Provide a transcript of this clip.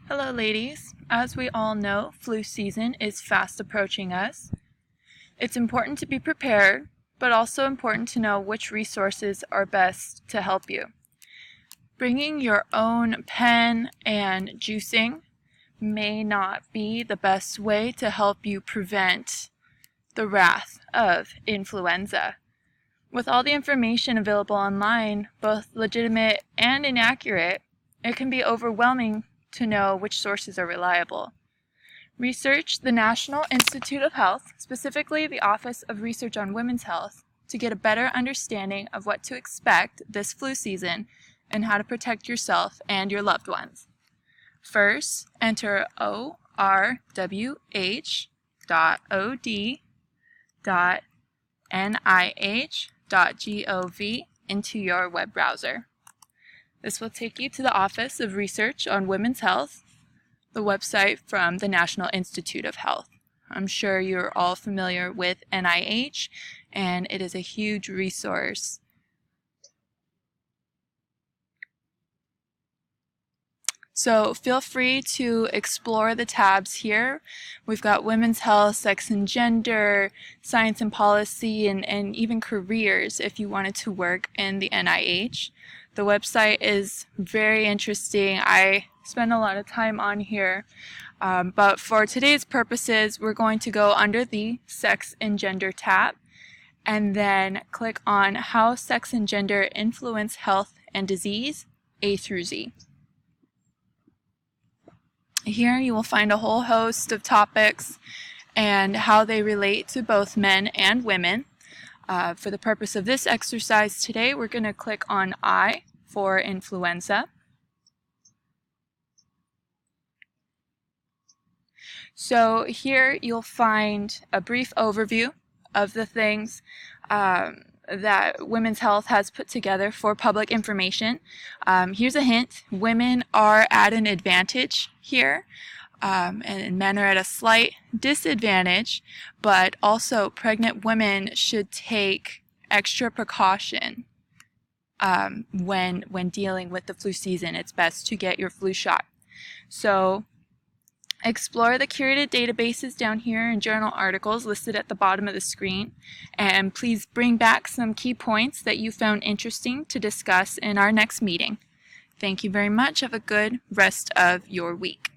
Hello ladies. As we all know, flu season is fast approaching us. It's important to be prepared, but also important to know which resources are best to help you. Bringing your own pen and juicing may not be the best way to help you prevent the wrath of influenza. With all the information available online, both legitimate and inaccurate, it can be overwhelming to know which sources are reliable. Research the National Institute of Health, specifically the Office of Research on Women's Health, to get a better understanding of what to expect this flu season and how to protect yourself and your loved ones. First, enter orwh.nih.gov into your web browser. This will take you to the Office of Research on Women's Health, the website from the National Institute of Health. I'm sure you're all familiar with NIH, and it is a huge resource. So feel free to explore the tabs here. We've got women's health, sex and gender, science and policy, and even careers if you wanted to work in the NIH. The website is very interesting. I spend a lot of time on here, but for today's purposes, we're going to go under the Sex and Gender tab and then click on How Sex and Gender Influence Health and Disease, A through Z. Here you will find a whole host of topics and how they relate to both men and women. For the purpose of this exercise today, we're going to click on I for influenza. So here you'll find a brief overview of the things that Women's Health has put together for public information. Here's a hint. Women are at an advantage here. And men are at a slight disadvantage, but also pregnant women should take extra precaution when dealing with the flu season. It's best to get your flu shot. So explore the curated databases down here and journal articles listed at the bottom of the screen, and please bring back some key points that you found interesting to discuss in our next meeting. Thank you very much. Have a good rest of your week.